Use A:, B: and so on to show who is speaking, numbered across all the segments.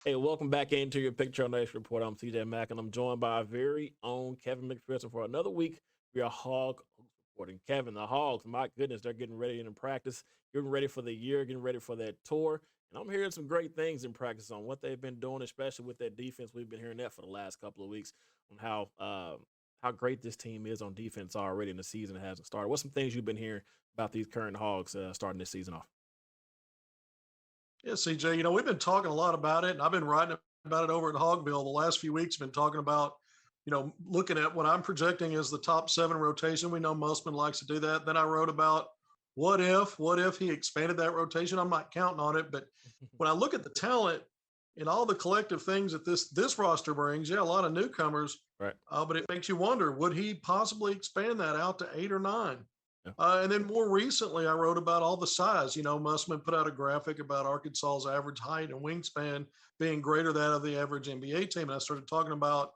A: Hey, welcome back into your Picture on the X Report. I'm CJ Mack, and I'm joined by our very own Kevin McPherson for another week. We are Hog Hoops Reporting. Kevin, the Hogs, my goodness, they're getting ready in practice, getting ready for the year, getting ready for that tour. And I'm hearing some great things in practice on what they've been doing, especially with that defense. We've been hearing that for the last couple of weeks on how great this team is on defense already, and the season hasn't started. What's some things you've been hearing about these current Hogs starting this season off?
B: Yeah, CJ, we've been talking a lot about it, and I've been writing about it over at Hogville the last few weeks. Been talking about, looking at what I'm projecting as the top seven rotation. We know Musman likes to do that. Then I wrote about what if he expanded that rotation? I'm not counting on it, but when I look at the talent and all the collective things that this roster brings, yeah, a lot of newcomers,
A: Right.
B: but it makes you wonder, would he possibly expand that out to 8 or 9?
A: Yeah.
B: And then more recently, I wrote about all the size. Musman put out a graphic about Arkansas's average height and wingspan being greater than that of the average NBA team. And I started talking about,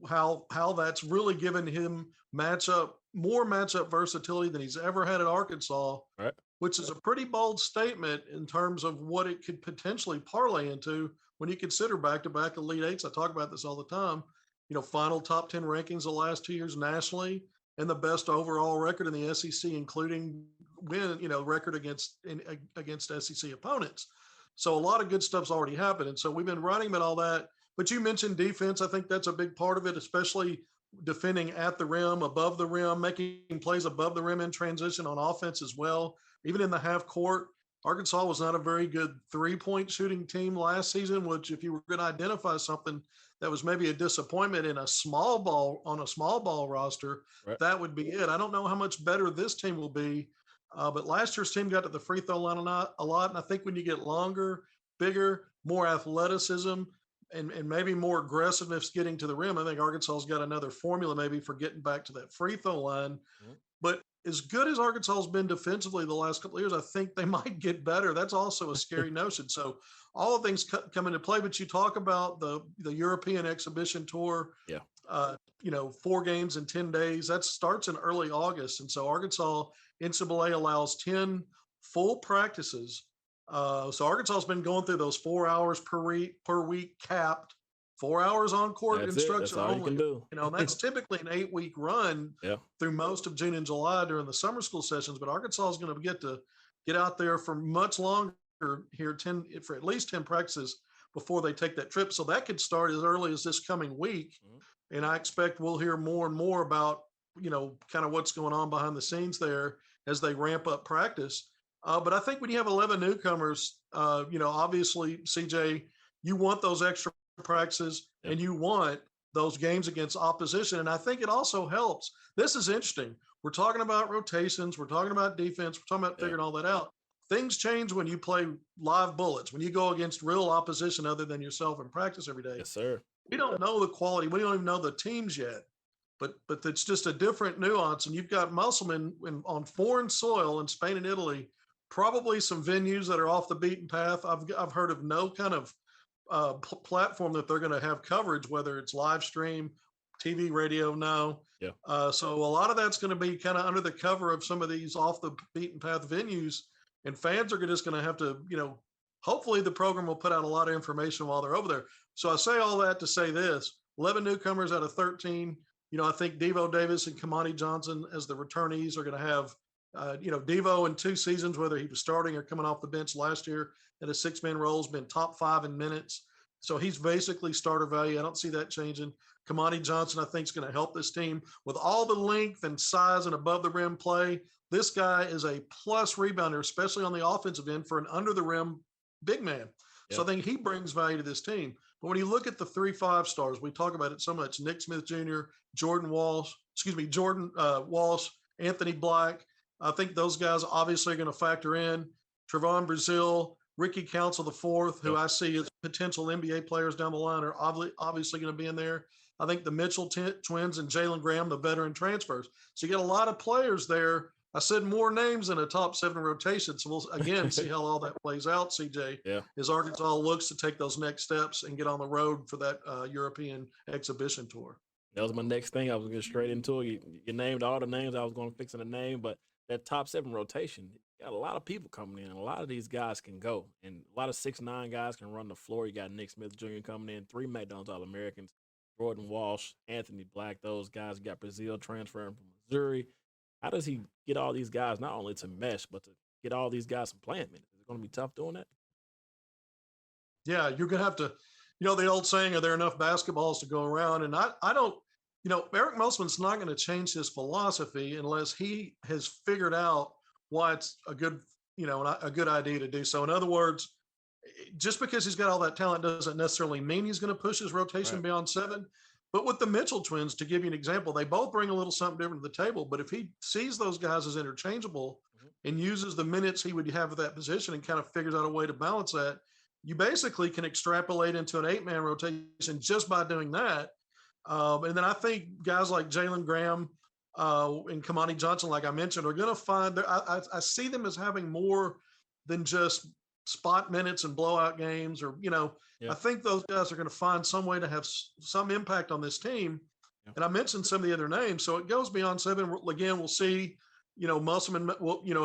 B: how that's really given him more matchup versatility than he's ever had at Arkansas,
A: Right.
B: which is a pretty bold statement in terms of what it could potentially parlay into when you consider back-to-back Elite Eights. I talk about this all the time. Final top 10 rankings the last 2 years nationally, and the best overall record in the SEC, including record against SEC opponents. So a lot of good stuff's already happened. And so we've been writing about all that. But you mentioned defense. I think that's a big part of it, especially defending at the rim, above the rim, making plays above the rim in transition on offense as well. Even in the half court, Arkansas was not a very good 3-point shooting team last season, which if you were going to identify something that was maybe a disappointment in a small ball roster,
A: Right.
B: that would be it. I don't know how much better this team will be, but last year's team got to the free throw line a lot. And I think when you get longer, bigger, more athleticism, and maybe more aggressiveness getting to the rim, I think Arkansas's got another formula maybe for getting back to that free throw line.
A: Mhm.
B: But as good as Arkansas's been defensively the last couple of years, I think they might get better. That's also a scary notion. So all of things come into play. But you talk about the European exhibition tour.
A: Yeah.
B: 4 games in 10 days. That starts in early August, and so Arkansas NCAA allows 10 full practices. So Arkansas has been going through those 4 hours per week capped, 4 hours on court
A: That's it. That's
B: instruction
A: all you
B: only.
A: can do.
B: That's typically an 8-week run
A: Yeah.
B: through most of June and July during the summer school sessions. But Arkansas is going to get out there for much longer here, for at least 10 practices before they take that trip. So that could start as early as this coming week.
A: Mhm.
B: And I expect we'll hear more and more about, kind of what's going on behind the scenes there as they ramp up practice. But I think when you have 11 newcomers, obviously, CJ, you want those extra practices
A: Yep.
B: and you want those games against opposition. And I think it also helps. This is interesting. We're talking about rotations. We're talking about defense. We're talking about
A: Yeah.
B: figuring all that out. Things change when you play live bullets, when you go against real opposition other than yourself in practice every day.
A: Yes, sir.
B: We don't know the quality. We don't even know the teams yet, but it's just a different nuance. And you've got Musselman on foreign soil in Spain and Italy, probably some venues that are off the beaten path. I've heard of no kind of platform that they're going to have coverage, whether it's live stream, TV, radio. No.
A: Yeah.
B: So a lot of that's going to be kind of under the cover of some of these off the beaten path venues, and fans are just going to have to, hopefully the program will put out a lot of information while they're over there. So I say all that to say this: 11 newcomers out of 13. I think Devo Davis and Kamani Johnson as the returnees are going to have, Devo in 2 seasons, whether he was starting or coming off the bench last year at a 6-man role, has been top 5 in minutes. So he's basically starter value. I don't see that changing. Kamani Johnson, I think, is going to help this team with all the length and size and above the rim play. This guy is a plus rebounder, especially on the offensive end for an under the rim big man.
A: Yep.
B: So I think he brings value to this team. But when you look at the 3 5-stars, we talk about it so much: Nick Smith Jr., Jordan Walsh, Anthony Black. I think those guys obviously are going to factor in. Trevon Brazile, Ricky Council IV, who I see as potential NBA players down the line, are obviously going to be in there. I think the Mitchell twins and Jalen Graham, the veteran transfers. So you get a lot of players there. I said more names in a top 7 rotation. So we'll again see how all that plays out, CJ,
A: Yeah.
B: as Arkansas looks to take those next steps and get on the road for that European exhibition tour.
A: That was my next thing. I was going to get straight into it. You named all the names I was going to fix in the name, but that top 7 rotation, got a lot of people coming in. A lot of these guys can go, and a lot of 6'9" guys can run the floor. You got Nick Smith Jr. coming in, 3 McDonald's All Americans, Jordan Walsh, Anthony Black. Those guys. You got Brazil transferring from Missouri. How does he get all these guys not only to mesh, but to get all these guys some playing minutes? Is it going to be tough doing that?
B: Yeah, you're going to have to, the old saying, are there enough basketballs to go around? And I don't, Eric Musselman's not going to change his philosophy unless he has figured out why it's a good, a good idea to do so. In other words, just because he's got all that talent doesn't necessarily mean he's going to push his rotation
A: Right.
B: beyond 7. But with the Mitchell twins, to give you an example, they both bring a little something different to the table. But if he sees those guys as interchangeable and uses the minutes he would have at that position and kind of figures out a way to balance that, you basically can extrapolate into an 8-man rotation just by doing that. And then I think guys like Jalen Graham and Kamani Johnson, like I mentioned, are going to find I see them as having more than just spot minutes and blowout games, or I think those guys are going to find some way to have some impact on this team.
A: Yeah.
B: And I mentioned some of the other names, so it goes beyond 7. Again, we'll see. Musselman,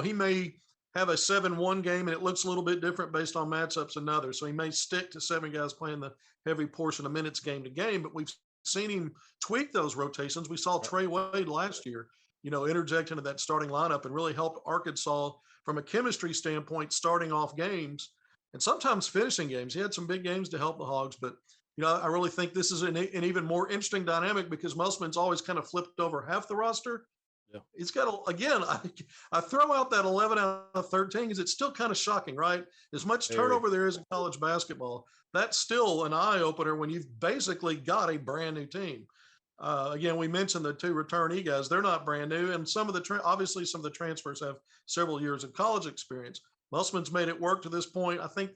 B: he may have a 7-1 game and it looks a little bit different based on matchups and others. So he may stick to 7 guys playing the heavy portion of minutes game to game, but we've seen him tweak those rotations. We saw Trey Wade last year, interject into that starting lineup and really helped Arkansas from a chemistry standpoint, starting off games and sometimes finishing games. He had some big games to help the Hogs, but I really think this is an even more interesting dynamic because Musselman's always kind of flipped over half the roster.
A: Yeah.
B: He's got again, I throw out that 11 out of 13 because it's still kind of shocking, right? As much turnover there is in college basketball, that's still an eye opener when you've basically got a brand new team. Again, we mentioned the 2 returnee guys; they're not brand new, and some of the obviously some of the transfers have several years of college experience. Musselman's made it work to this point. I think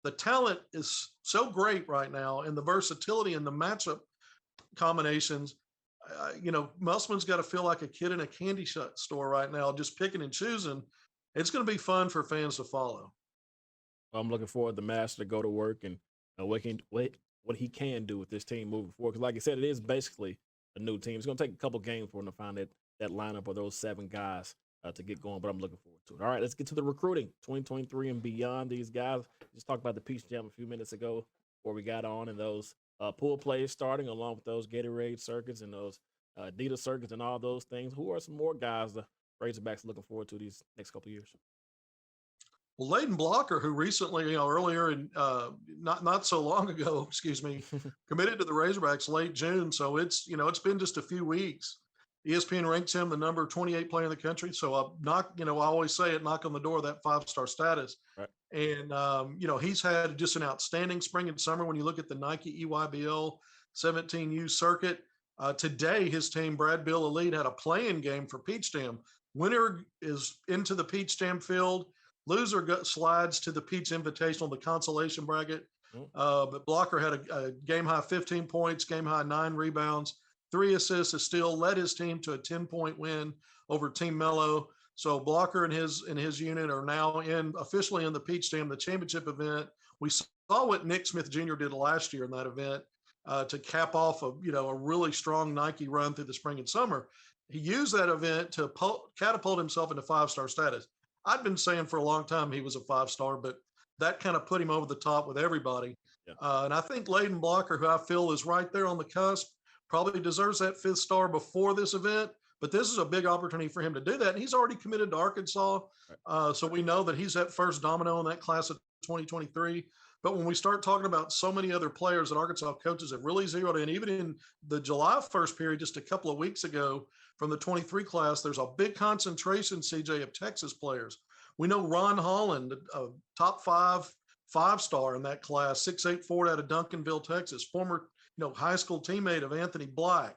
B: the talent is so great right now, and the versatility and the matchup combinations. Musselman's got to feel like a kid in a candy store right now, just picking and choosing. It's going to be fun for fans to follow.
A: I'm looking forward to Master to go to work and what he can do with this team moving forward. Because, like I said, it is basically a new team. It's going to take a couple games for him to find that lineup of those 7 guys to get going. But I'm looking forward to it. All right, let's get to the recruiting 2023 and beyond. These guys just talked about the Peach Jam a few minutes ago before we got on, and those pool plays starting along with those Gatorade circuits and those Adidas circuits and all those things. Who are some more guys the Razorbacks looking forward to these next couple of years?
B: Well, Layden Blocker, who recently, earlier in not so long ago, committed to the Razorbacks late June. So it's been just a few weeks. ESPN ranks him the number 28 player in the country. So I always say it, knock on the door of that 5-star status.
A: Right.
B: And he's had just an outstanding spring and summer. When you look at the Nike EYBL 17U circuit, today his team, Brad Bill Elite, had a playing game for Peach Jam. Winner is into the Peach Jam field. Loser slides to the Peach Invitational, the consolation bracket. But Blocker had a game-high 15 points, game-high 9 rebounds, 3 assists, a steal, led his team to a 10-point win over Team Mello. So Blocker and his unit are now officially in the Peach Jam, the championship event. We saw what Nick Smith Jr. did last year in that event to cap off a really strong Nike run through the spring and summer. He used that event to catapult himself into 5-star status. I'd been saying for a long time he was a 5-star, but that kind of put him over the top with everybody. Yeah. And I think Layden Blocker, who I feel is right there on the cusp, probably deserves that 5th star before this event. But this is a big opportunity for him to do that. And he's already committed to Arkansas. So we know that he's that first domino in that class of 2023. But when we start talking about so many other players that Arkansas coaches have really zeroed in, even in the July 1st period, just a couple of weeks ago from the 23 class, there's a big concentration, CJ, of Texas players. We know Ron Holland, a top 5-star in that class, 6'8" forward out of Duncanville, Texas, former high school teammate of Anthony Black,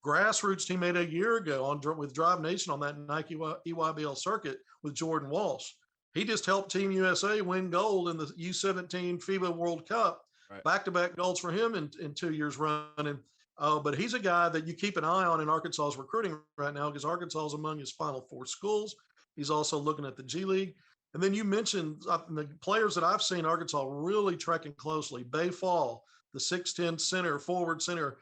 B: grassroots teammate a year ago with Drive Nation on that Nike EYBL circuit with Jordan Walsh. He just helped Team USA win gold in the U17 FIBA World Cup. Right. Back-to-back golds for him in 2 years running. But he's a guy that you keep an eye on in Arkansas's recruiting right now because Arkansas is among his Final Four schools. He's also looking at the G League. And then you mentioned the players that I've seen Arkansas really tracking closely. Bay Fall, the 6'10" forward center,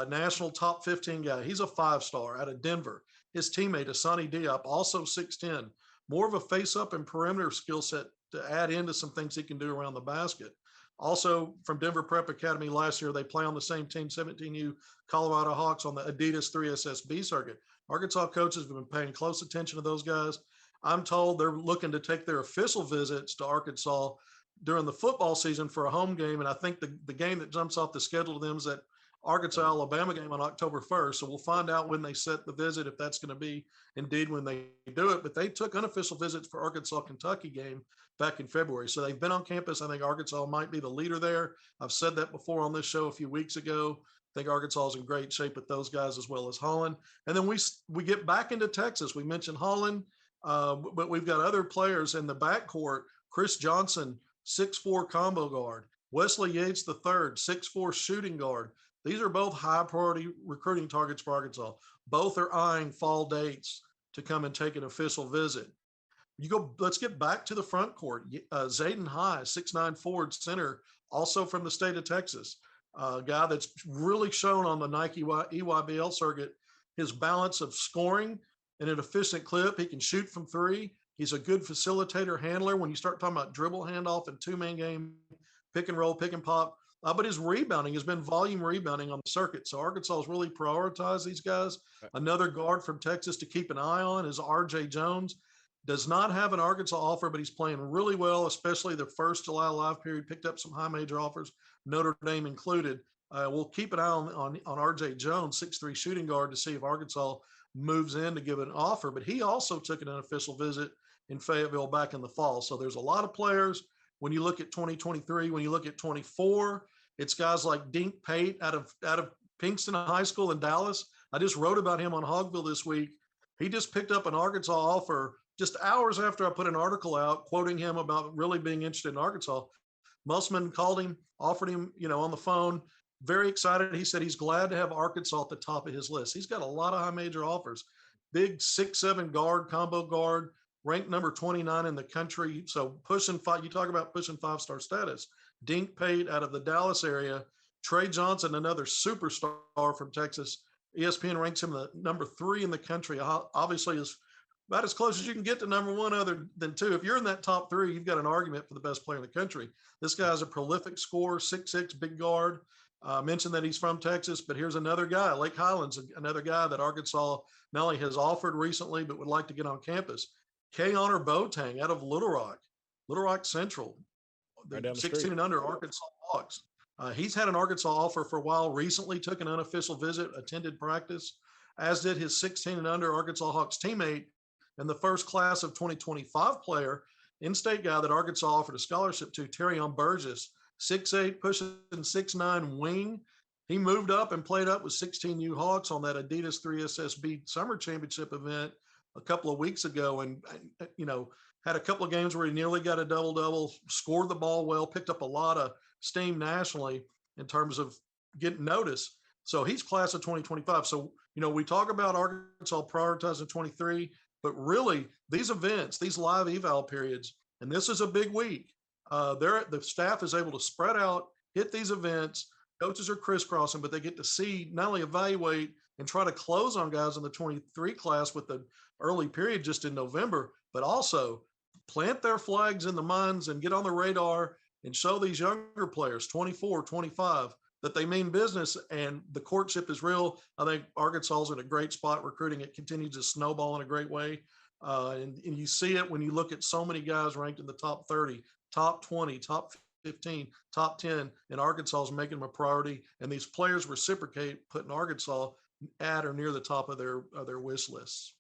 B: national top 15 guy. He's a 5-star out of Denver. His teammate, Asani Diop, also 6'10", more of a face-up and perimeter skill set to add into some things he can do around the basket. Also, from Denver Prep Academy last year, they play on the same team, 17U Colorado Hawks, on the Adidas 3SSB circuit. Arkansas coaches have been paying close attention to those guys. I'm told they're looking to take their official visits to Arkansas during the football season for a home game. And I think the game that jumps off the schedule to them is that Arkansas-Alabama game on October 1st. So we'll find out when they set the visit, if that's going to be indeed when they do it. But they took unofficial visits for Arkansas-Kentucky game back in February. So they've been on campus. I think Arkansas might be the leader there. I've said that before on this show a few weeks ago. I think Arkansas is in great shape with those guys as well as Holland. And then we get back into Texas. We mentioned Holland, but we've got other players in the backcourt. Chris Johnson, 6'4" combo guard. Wesley Yates III, 6'4" shooting guard. These are both high priority recruiting targets for Arkansas. Both are eyeing fall dates to come and take an official visit. Let's get back to the front court. Zayden High, 6'9" forward center, also from the state of Texas. A guy that's really shown on the Nike EYBL circuit his balance of scoring in an efficient clip. He can shoot from three. He's a good facilitator handler when you start talking about dribble handoff and two-man game, pick and roll, pick and pop. But his rebounding has been volume rebounding on the circuit. So Arkansas has really prioritized these guys. Another guard from Texas to keep an eye on is R.J. Jones. Does not have an Arkansas offer, but he's playing really well, especially the first July live period. Picked up some high major offers, Notre Dame included. We'll keep an eye on R.J. Jones, 6'3" shooting guard, to see if Arkansas moves in to give an offer. But he also took an unofficial visit in Fayetteville back in the fall. So there's a lot of players. When you look at 2023, when you look at 24, it's guys like Dink Pate out of Pinkston High School in Dallas. I just wrote about him on Hogville this week. He just picked up an Arkansas offer just hours after I put an article out quoting him about really being interested in Arkansas. Musman called him, offered him, on the phone, very excited. He said he's glad to have Arkansas at the top of his list. He's got a lot of high major offers. Big 6'7" guard, combo guard, ranked number 29 in the country. So pushing five, you talk about pushing five-star status. Dink Pate out of the Dallas area. Trey Johnson, another superstar from Texas. ESPN ranks him the number 3 in the country. Obviously is about as close as you can get to number 1 other than 2. If you're in that top 3, you've got an argument for the best player in the country. This guy's a prolific scorer, 6'6", big guard. Mentioned that he's from Texas, but here's another guy, Lake Highlands, another guy that Arkansas not only has offered recently, but would like to get on campus. K. Honor Boateng out of Little Rock Central, the 16 and under Arkansas Hawks. He's had an Arkansas offer for a while, recently took an unofficial visit, attended practice, as did his 16 and under Arkansas Hawks teammate and the first class of 2025 player, in-state guy that Arkansas offered a scholarship to, Terrion Burgess, 6'8", pushing 6'9" wing. He moved up and played up with 16U Hawks on that Adidas 3SSB Summer Championship event a couple of weeks ago, and had a couple of games where he nearly got a double-double, scored the ball well, picked up a lot of steam nationally in terms of getting notice. So he's class of 2025. So, we talk about Arkansas prioritizing 23, but really these events, these live eval periods, and this is a big week. The staff is able to spread out, hit these events. Coaches are crisscrossing, but they get to see, not only evaluate and try to close on guys in the 23 class with the early period just in November, but also plant their flags in the minds and get on the radar and show these younger players, 24, 25, that they mean business and the courtship is real. I think Arkansas is in a great spot recruiting. It continues to snowball in a great way. And you see it when you look at so many guys ranked in the top 30, top 20, top 15, top 10, and Arkansas is making them a priority. And these players reciprocate, putting Arkansas at or near the top of their wish lists.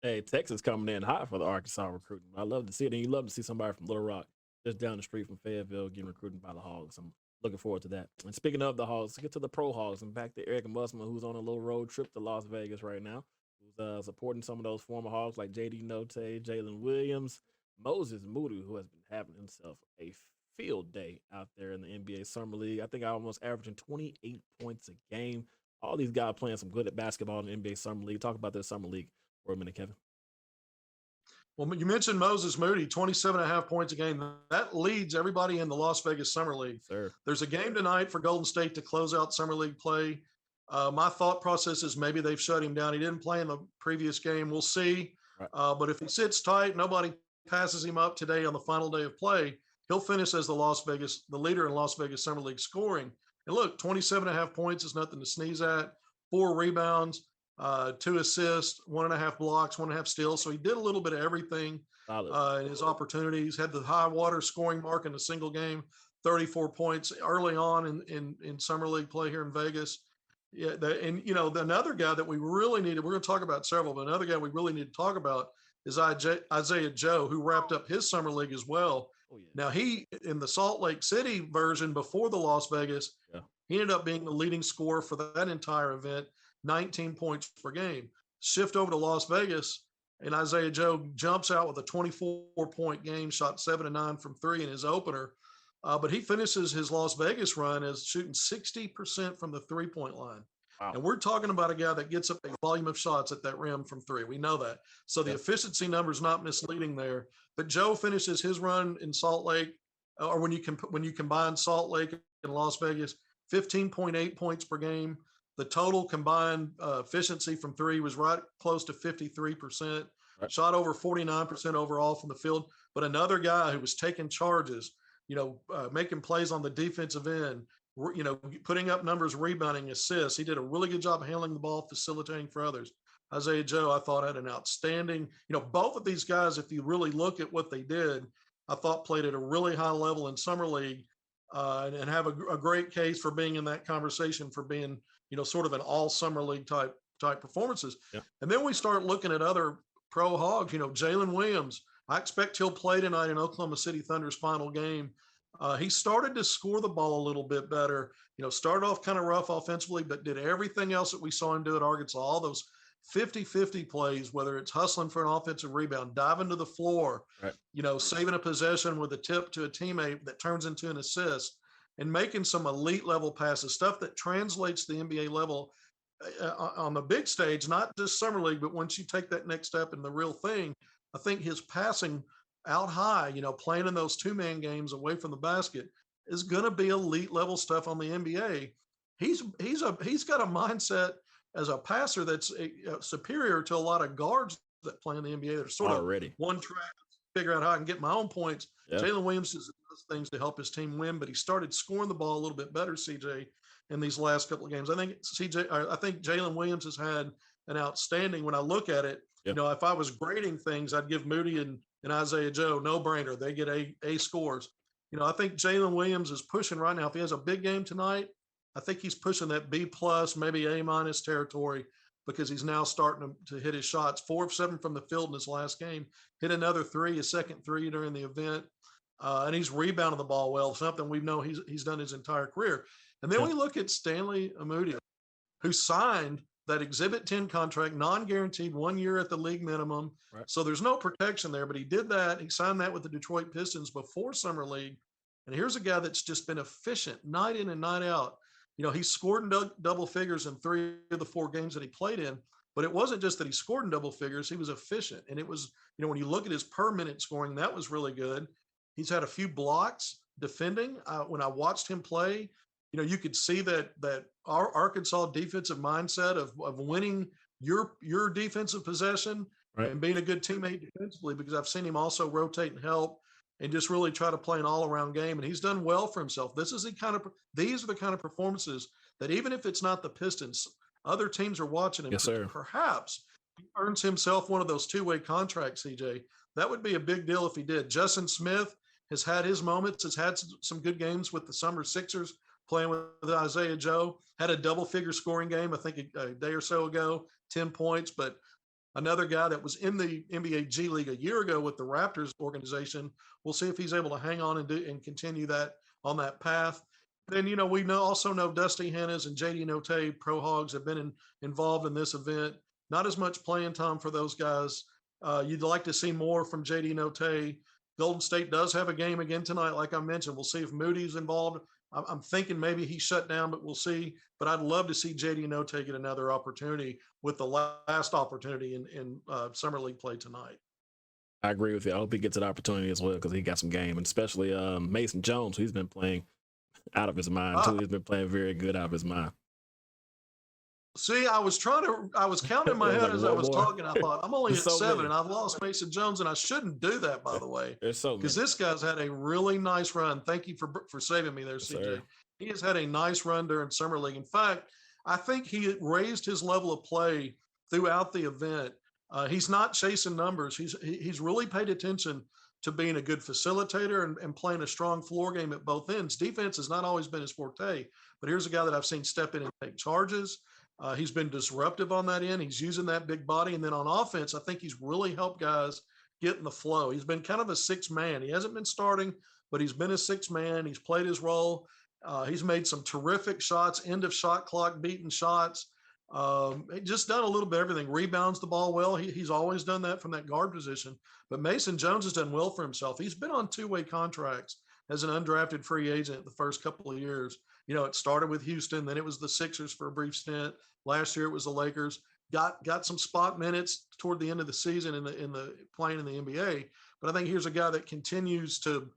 A: Hey, Texas coming in hot for the Arkansas recruiting. I love to see it, and you love to see somebody from Little Rock just down the street from Fayetteville getting recruited by the Hogs. I'm looking forward to that. And speaking of the Hogs, let's get to the Pro Hogs and back to Eric Musman, who's on a little road trip to Las Vegas right now, who's supporting some of those former Hogs like J.D. Note, Jalen Williams, Moses Moody, who has been having himself a field day out there in the NBA Summer League. I think I almost averaging 28 points a game. All these guys playing some good at basketball in the NBA Summer League. Talk about this Summer League for a minute, Kevin.
B: Well, you mentioned Moses Moody, 27.5 points a game. That leads everybody in the Las Vegas Summer League.
A: Sir.
B: There's a game tonight for Golden State to close out Summer League play. My thought process is maybe they've shut him down. He didn't play in the previous game. We'll see.
A: Right.
B: But if he sits tight, nobody passes him up today on the final day of play, he'll finish as the leader in Las Vegas Summer League scoring. And look, 27.5 points is nothing to sneeze at. 4 rebounds, 2 assists, 1.5 blocks, 1.5 steals. So he did a little bit of everything
A: Solid.
B: in his opportunities. Had the high water scoring mark in a single game, 34 points early on in Summer League play here in Vegas. Yeah, another guy that we really needed, we're going to talk about several, but another guy we really need to talk about is Isaiah Joe, who wrapped up his Summer League as well.
A: Oh, yeah.
B: Now, he, in the Salt Lake City version before the Las Vegas,
A: Yeah.
B: he ended up being the leading scorer for that entire event, 19 points per game. Shift over to Las Vegas, and Isaiah Joe jumps out with a 24-point game, shot 7 of 9 from 3 in his opener. But he finishes his Las Vegas run as shooting 60% from the 3-point line.
A: Wow.
B: And we're talking about a guy that gets up a volume of shots at that rim from 3. We know that. So the efficiency number is not misleading there. But Joe finishes his run in Salt Lake, or when you combine Salt Lake and Las Vegas, 15.8 points per game. The total combined efficiency from 3 was right close to 53%. Right. Shot over 49% overall from the field. But another guy who was taking charges, making plays on the defensive end, putting up numbers, rebounding, assists. He did a really good job of handling the ball, facilitating for others. Isaiah Joe, I thought, had an outstanding, both of these guys, if you really look at what they did, I thought played at a really high level in Summer League and have a great case for being in that conversation for being, sort of an all Summer League type performances. Yeah. And then we start looking at other pro Hogs, Jalen Williams. I expect he'll play tonight in Oklahoma City Thunder's final game. He started to score the ball a little bit better, started off kind of rough offensively, but did everything else that we saw him do at Arkansas, all those 50-50 plays, whether it's hustling for an offensive rebound, diving to the floor, right, saving a possession with a tip to a teammate that turns into an assist, and making some elite level passes, stuff that translates to the NBA level on the big stage, not just Summer League, but once you take that next step in the real thing. I think his passing out high, playing in those 2-man games away from the basket is going to be elite level stuff on the NBA. He's got a mindset as a passer that's superior to a lot of guards that play in the NBA. They're sort of one track, figure out how I can get my own points. Yeah. Jalen Williams does things to help his team win, but he started scoring the ball a little bit better, CJ, in these last couple of games. I think Jalen Williams has had an outstanding, when I look at it, yep, if I was grading things, I'd give Moody and Isaiah Joe no brainer. They get A scores. I think Jalen Williams is pushing right now. If he has a big game tonight, I think he's pushing that B+, maybe A- territory, because he's now starting to hit his shots. 4 of 7 from the field in his last game. Hit another 3, his second 3 during the event. And he's rebounding the ball well, something we know he's done his entire career. And then we look at Stanley Moody, who signed that Exhibit 10 contract, non-guaranteed, 1 year at the league minimum. Right. So there's no protection there, but he did that. He signed that with the Detroit Pistons before Summer League. And here's a guy that's just been efficient night in and night out. He scored in double figures in 3 of the 4 games that he played in, but it wasn't just that he scored in double figures. He was efficient. And it was, when you look at his per minute scoring, that was really good. He's had a few blocks defending. When I watched him play, you could see that our Arkansas defensive mindset of winning your defensive possession, right, and being a good teammate defensively, because I've seen him also rotate and help and just really try to play an all-around game. And he's done well for himself. These are the kind of performances that even if it's not the Pistons, other teams are watching him.
A: Yes, sir.
B: Perhaps he earns himself one of those 2-way contracts, CJ. That would be a big deal if he did. Justin Smith has had his moments, has had some good games with the Summer Sixers, playing with Isaiah Joe. Had a double-figure scoring game, I think, a day or so ago, 10 points. But another guy that was in the NBA G League a year ago with the Raptors organization. We'll see if he's able to hang on and continue that on that path. Then, we also know Dusty Hannas and JD Notae, Pro Hogs, have been involved in this event. Not as much playing time for those guys. You'd like to see more from JD Notae. Golden State does have a game again tonight, like I mentioned. We'll see if Moody's involved. I'm thinking maybe he's shut down, but we'll see. But I'd love to see JD Notae get another opportunity with the last opportunity in Summer League play tonight.
A: I agree with you. I hope he gets an opportunity as well, because he got some game, and especially Mason Jones, who's been playing out of his mind too. He's been playing very good out of his mind.
B: See, I was counting in my
A: There's
B: head
A: like
B: as I
A: one
B: was
A: more.
B: talking. I thought, I'm only
A: There's
B: at
A: so
B: 7
A: many.
B: and I've lost Mason Jones, and I shouldn't do that, by the way,
A: There's so
B: because
A: many.
B: this guy's had a really nice run. Thank you for saving me there,
A: Yes,
B: CJ.
A: sir.
B: He has had a nice run during Summer League. In fact, I think he raised his level of play throughout the event. He's not chasing numbers. He's really paid attention to being a good facilitator and playing a strong floor game at both ends. Defense has not always been his forte, but here's a guy that I've seen step in and take charges. He's been disruptive on that end. He's using that big body. And then on offense, I think he's really helped guys get in the flow. He's been kind of a six man. He hasn't been starting, but he's been a six man. He's played his role. He's made some terrific shots, end of shot clock beaten shots. Just done a little bit of everything. Rebounds the ball well. He's always done that from that guard position. But Mason Jones has done well for himself. He's been on two-way contracts as an undrafted free agent the first couple of years. You know, it started with Houston, then it was the Sixers for a brief stint. Last year it was the Lakers. Got some spot minutes toward the end of the season in the playing in the NBA. But I think here's a guy that continues to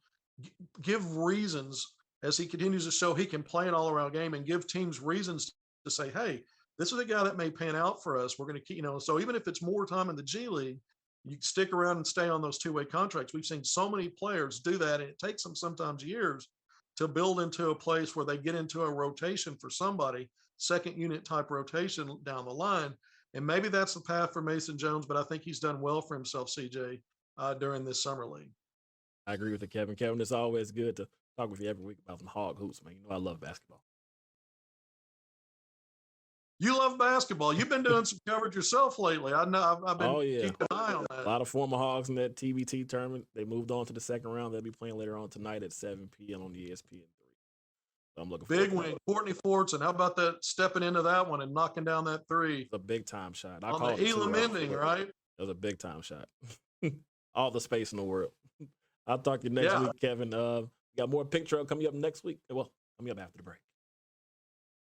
B: give reasons as he continues to show he can play an all-around game and give teams reasons to say, hey, this is a guy that may pan out for us. We're going to keep, so even if it's more time in the G League, you stick around and stay on those two-way contracts. We've seen so many players do that, and it takes them sometimes years to build into a place where they get into a rotation for somebody, second unit type rotation down the line. And maybe that's the path for Mason Jones, but I think he's done well for himself, CJ, during this summer league.
A: I agree with you, Kevin. Kevin, it's always good to talk with you every week about some Hog Hoops, man. You know I love basketball.
B: You love basketball. You've been doing some coverage yourself lately. I know I've been keeping an eye on that.
A: A lot of former Hogs in that TBT tournament. They moved on to the second round. They'll be playing later on tonight at 7 p.m. on the ESPN3. So I'm looking forward
B: to win. Courtney Fortson. How about that stepping into that one and knocking down that three?
A: It's a big time shot.
B: I on the Elam ending, right?
A: It was a big time shot. All the space in the world. I'll talk to you next week, Kevin. We got more picture coming up next week. Well, coming up after the break.